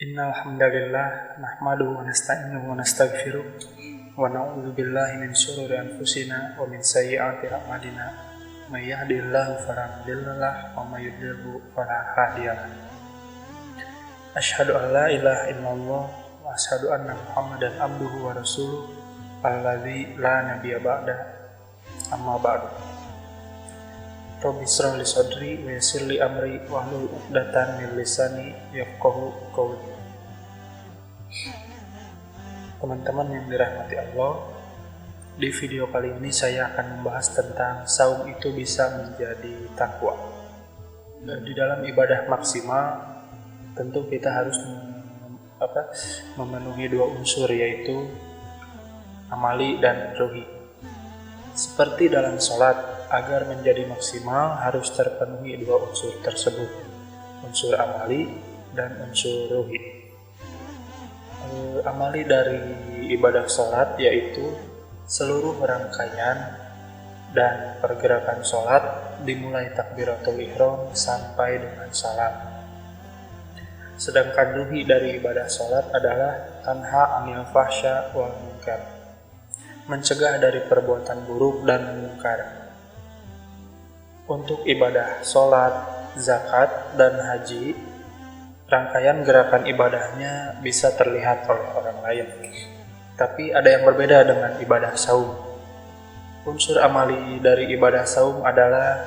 Innal hamdalillah nahmaduhu wa nasta'inuhu wa nastaghfiruh wa na'udzu billahi min shururi anfusina wa min sayyiati a'malina may yahdihillahu fala mudilla lahu wa may yudlilhu fala hadiya lahu. Asyhadu an la ilaha illallah wa asyhadu anna Muhammadan abduhu wa rasuluh alladzi la nabiyya ba'da, amma ba'du. Rabbi shrah li sadri wa yassir li amri wahlul 'uqdatam min lisani yafqahu qawli. Teman-teman yang dirahmati Allah, di video kali ini saya akan membahas tentang saum itu bisa menjadi takwa. Di dalam ibadah maksimal, tentu kita harus memenuhi dua unsur, yaitu amali dan ruhi. Seperti dalam sholat, agar menjadi maksimal harus terpenuhi dua unsur tersebut, unsur amali dan unsur ruhi. Amali dari ibadah sholat yaitu seluruh rangkaian dan pergerakan sholat dimulai takbiratul ihram sampai dengan salam. Sedangkan ruhi dari ibadah sholat adalah tanha anil fahsya wal munkar, mencegah dari perbuatan buruk dan mungkar. Untuk ibadah sholat, zakat, dan haji, rangkaian gerakan ibadahnya bisa terlihat oleh orang lain. Tapi ada yang berbeda dengan ibadah saum. Unsur amali dari ibadah saum adalah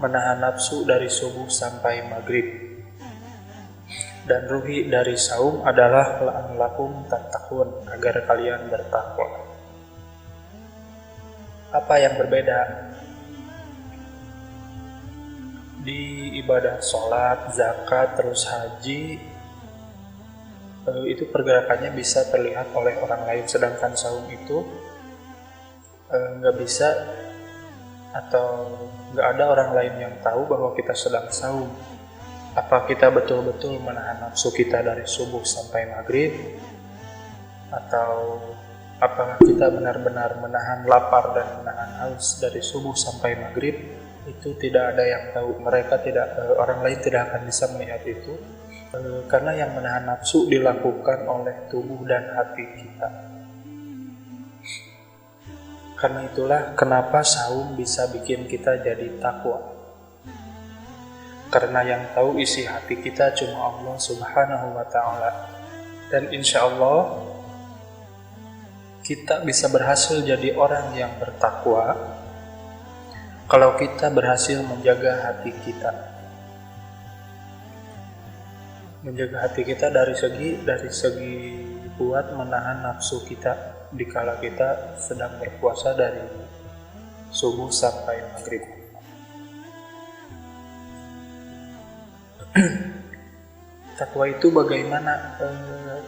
menahan nafsu dari subuh sampai maghrib. Dan ruhi dari saum adalah la'allakum tattaqun, agar kalian bertakwa. Apa yang berbeda? Di ibadah sholat, zakat, terus haji, itu pergerakannya bisa terlihat oleh orang lain, sedangkan saum itu nggak bisa, atau nggak ada orang lain yang tahu bahwa kita sedang saum. Apa kita betul-betul menahan nafsu kita dari subuh sampai maghrib, atau apakah kita benar-benar menahan lapar dan menahan haus dari subuh sampai maghrib? Itu tidak ada yang tahu. Orang lain tidak akan bisa melihat itu, karena yang menahan nafsu dilakukan oleh tubuh dan hati kita. Karena itulah kenapa saum bisa bikin kita jadi takwa, karena yang tahu isi hati kita cuma Allah Subhanahu wa ta'ala. Dan insya Allah kita bisa berhasil jadi orang yang bertakwa kalau kita berhasil menjaga hati kita. Menjaga hati kita dari segi buat menahan nafsu kita dikala kita sedang berpuasa dari subuh sampai maghrib. Takwa itu bagaimana?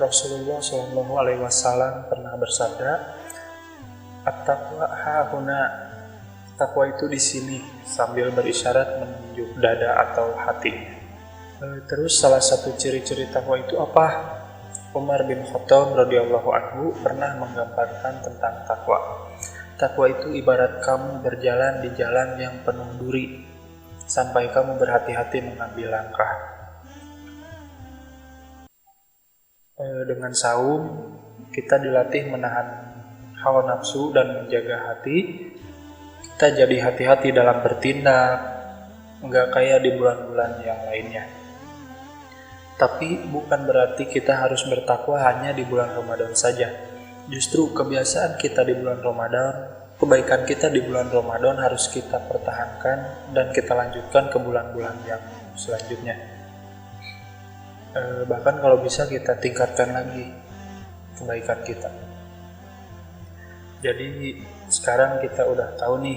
Rasulullah SAW pernah bersabda, "At-taqwa hahuna." Takwa itu di sini, sambil berisyarat menunjuk dada atau hati. Terus salah satu ciri-ciri takwa itu apa? Umar bin Khattab radhiyallahu anhu pernah menggambarkan tentang takwa. Takwa itu ibarat kamu berjalan di jalan yang penuh duri, sampai kamu berhati-hati mengambil langkah. Dengan saum, kita dilatih menahan hawa nafsu dan menjaga hati. Kita jadi hati-hati dalam bertindak, nggak kayak di bulan-bulan yang lainnya. Tapi bukan berarti kita harus bertakwa hanya di bulan Ramadan saja. Justru kebiasaan kita di bulan Ramadan, kebaikan kita di bulan Ramadan harus kita pertahankan dan kita lanjutkan ke bulan-bulan yang selanjutnya. Bahkan kalau bisa kita tingkatkan lagi kebaikan kita. Jadi sekarang kita udah tahu nih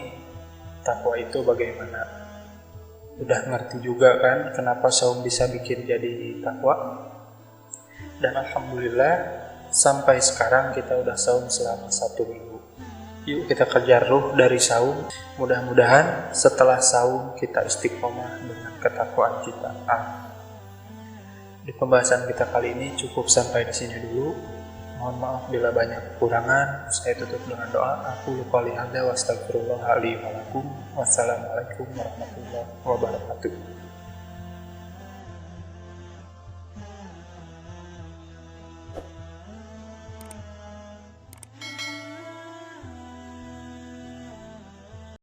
takwa itu bagaimana. Udah ngerti juga kan kenapa saum bisa bikin jadi takwa. Dan alhamdulillah sampai sekarang kita udah saum selama 1 minggu. Yuk kita kejar ruh dari saum. Mudah-mudahan setelah saum kita istiqomah dengan ketakwaan kita. Di pembahasan kita kali ini cukup sampai di sini dulu. Mohon maaf bila banyak kekurangan. Saya tutup dengan doa. Aku lupa lihat wa astagfirullah li wa lakum. Wassalamualaikum warahmatullahi wabarakatuh.